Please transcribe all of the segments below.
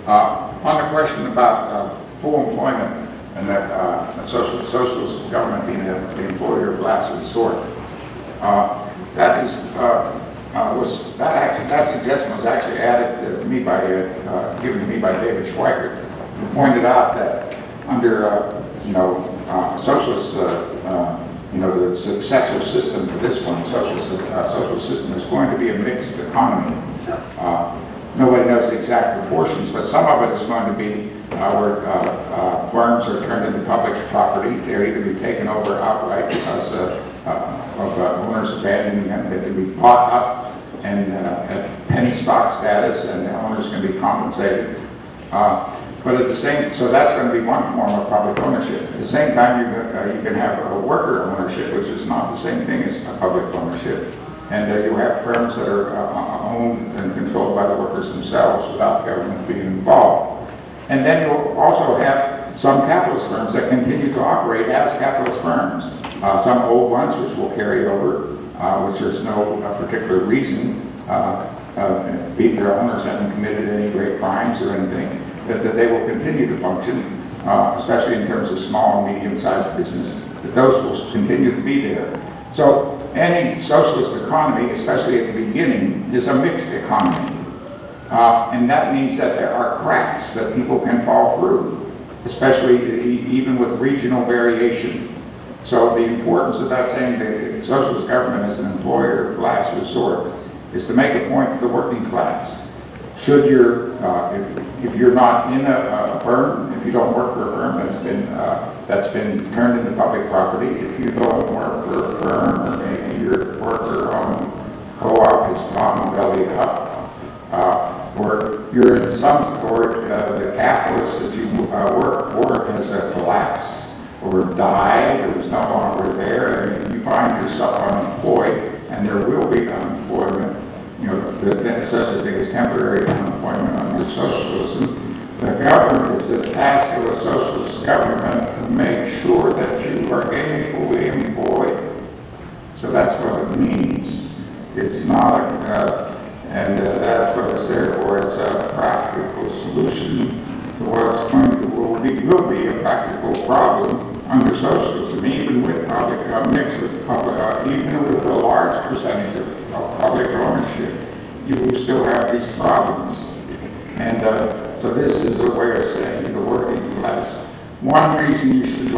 On the question about full employment and that socialist government being the employer of last resort, that suggestion was actually added to me by given to me by David Schweikert, who pointed out that under socialist the successor system to this one, socialist system, is going to be a mixed economy. Nobody knows the exact proportions, but some of it is going to be where firms are turned into public property. They'll either be taken over outright because of owners abandoning them. They can be bought up and at penny stock status, and the owners can be compensated. But at the same, so that's going to be one form of public ownership. At the same time, you can have a worker ownership, which is not the same thing as public ownership. And you have firms that are owned and controlled by the workers themselves without government being involved. And then you'll also have some capitalist firms that continue to operate as capitalist firms. Some old ones, which will carry over, which there's no particular reason, their owners haven't committed any great crimes or anything, that they will continue to function, especially in terms of small and medium-sized business, that those will continue to be there. So any socialist economy, especially at the beginning, is a mixed economy. And that means that there are cracks that people can fall through, especially even with regional variation. So the importance of that saying that socialist government as an employer of last resort is to make a point to the working class. Should if you're not in a firm, if you don't work for a firm that's been turned into public property, if you don't work for a firm, or maybe your worker-owned co-op has gone belly up, or you're in the capitalist that you work for has collapsed or died or is no longer there, and you find yourself unemployed, and there will be unemployment. Such a thing as temporary unemployment under socialism. The government is the task of a socialist government to make sure that you are gainfully employed. So that's what it means. It's not, and that's what it's there for. It's a practical solution to what's will be a practical problem under socialism, even with even with a large percentage of public ownership. You will still have these problems. And so this is a way of saying to the working class, one reason you should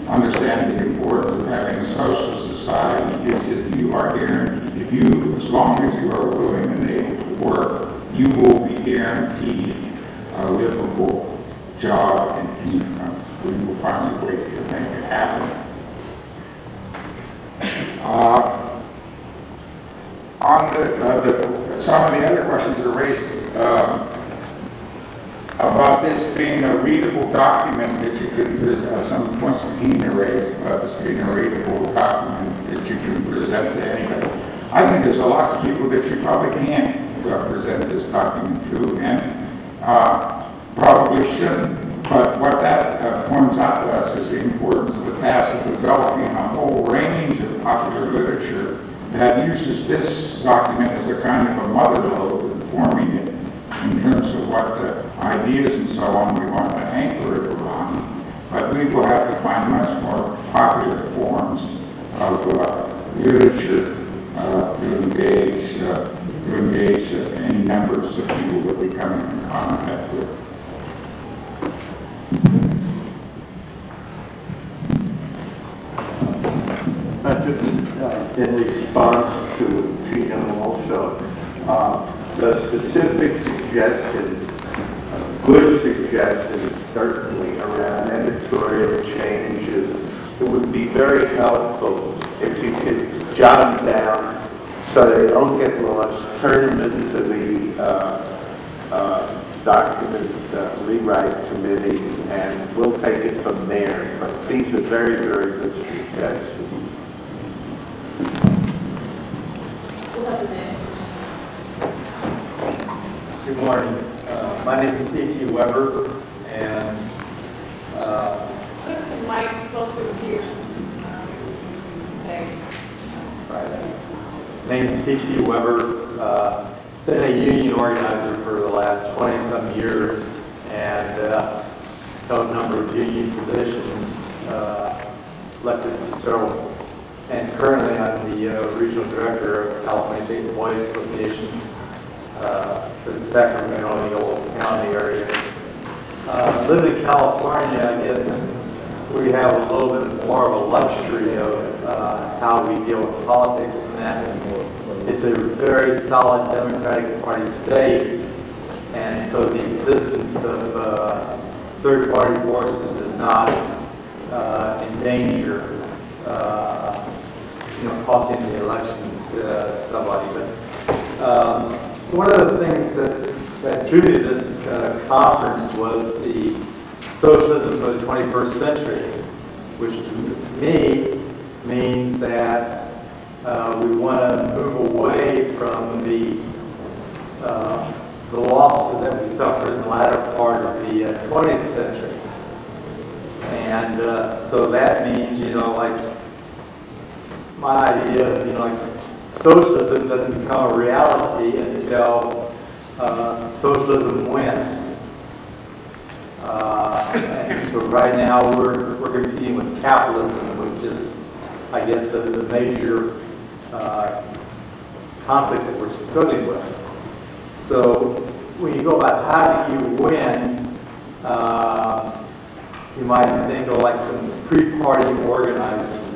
understand the importance of having a social society is that you are guaranteed, as long as you are willing and able to work, you will be guaranteed a livable job and income. We will find a way to make it happen. On some of the other questions that are raised about this being a readable document that you can, some points that Tina raised about this being a readable document that you can present to anybody. I think there's lots of people that you probably can't present this document to, and probably shouldn't. But what that points out to us is the importance of the task of developing a whole range of popular literature that uses this document as a kind of a mother lode in forming it in terms of what the ideas and so on we want to anchor it around. But we will have to find much more popular forms of literature to engage any numbers of people that we come in contact with. Just in response to Tina also, the specific suggestions, good suggestions certainly around editorial changes, it would be very helpful if you could jot them down so they don't get lost, turn them into the document rewrite committee, and we'll take it from there. But these are very, very good suggestions. Good morning. My name is C.T. Weber, and Mike, closer here. Thanks. My name is C.T. Weber. Been a union organizer for the last 20-some years. held a number of union positions, elected to several. And currently I'm the regional director of California State Employees Association for the Sacramento and the Old County area. Living in California, I guess we have a little bit more of a luxury of how we deal with politics and that. It's a very solid Democratic Party state, and so the existence of third-party forces does not endanger, costing the election to somebody. But one of the things that drew me to this conference was the socialism for the 21st century, which to me means that we want to move away from the losses that we suffered in the latter part of the 20th century. And so that means, like my idea of, socialism doesn't become a reality until socialism wins. And so right now we're competing with capitalism, which is, I guess, the major conflict that we're struggling with. So when you go about how do you win, you might think of like some pre-party organizing.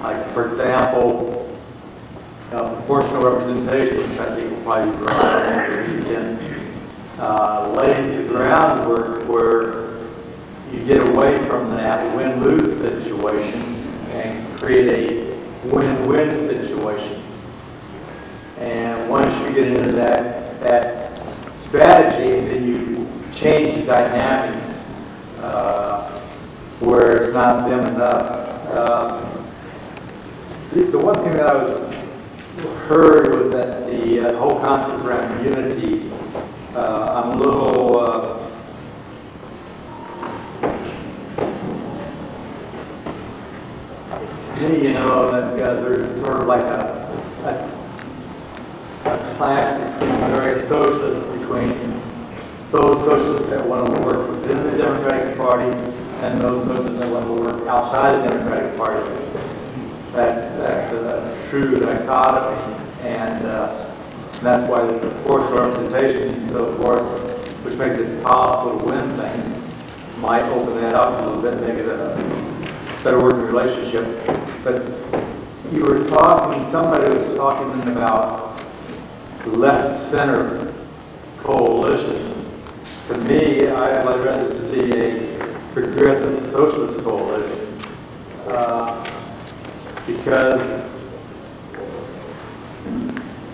Like, for example, proportional representation, which I think will probably be brought up again, lays the groundwork where you get away from that win-lose situation and create a win-win situation. And once you get into that strategy, then you change the dynamics where it's not them and us. The one thing that I heard was that the whole concept around unity, I'm a little to me, that there's sort of like a clash between various socialists, between those socialists that want to work within the Democratic Party and those socialists that want to work outside the Democratic Party. That's a true dichotomy, and that's why the proportional representation and so forth, which makes it possible to win things, might open that up a little bit, make it a better working relationship. But you were talking, somebody was talking about left-center coalition. To me, I'd rather see a progressive socialist coalition because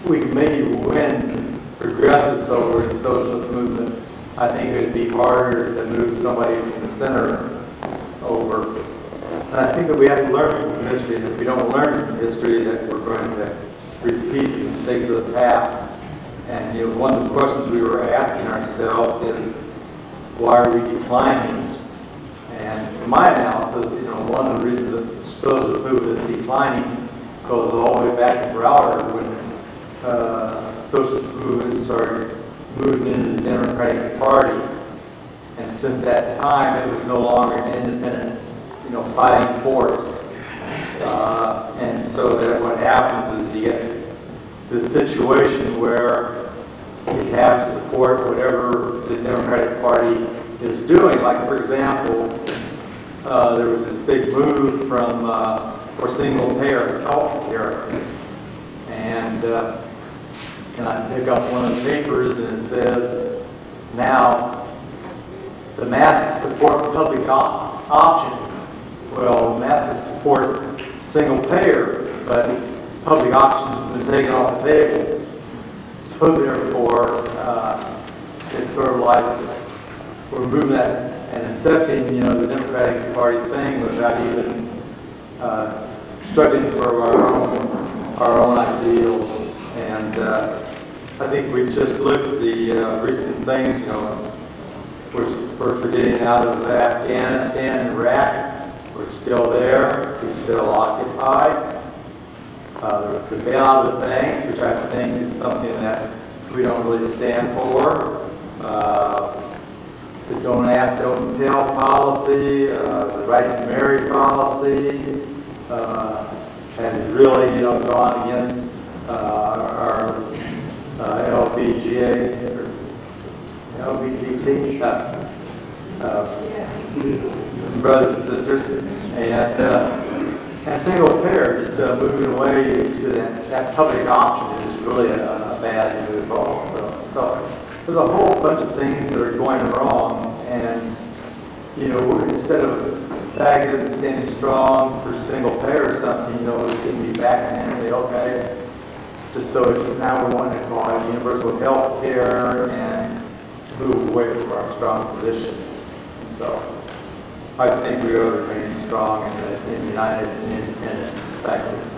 we can maybe win progressives over the socialist movement. I think it would be harder to move somebody from the center over. And I think that we have to learn from history, and if we don't learn from history, that we're going to repeat the mistakes of the past. And one of the questions we were asking ourselves is, why are we declining? And in my analysis, one of the reasons that the socialist movement is declining goes all the way back to Browder when socialist movement started moving into the Democratic Party. And since that time, it was no longer an independent, fighting force. And so that what happens is you get this situation where you have support whatever the Democratic Party is doing. Like, for example, there was this big move from for single-payer health care. And I pick up one of the papers and it says, now, the masses support public option. Well, masses support single-payer, but public option has been taken off the table. So therefore, it's sort of like we're moving that and accepting, the Democratic Party thing without even struggling for our own ideals. And I think we just looked at the recent things, we're getting out of Afghanistan and Iraq. We're still there. We're still occupied. There was the bailout of the banks, which I think is something that we don't really stand for. the don't ask, don't tell policy, the right to marry policy, and really, gone against our LBGA or LGBT brothers and sisters, and single payer, just moving away to that public option is really a bad move also. So there's a whole bunch of things that are going wrong, and instead of backing up and standing strong for single payer or something, we seem to be backing in and say, okay, just so it's now we're wanting to call it universal health care and move away from our strong positions. So I think we ought to remain strong and united and independent. Thank you.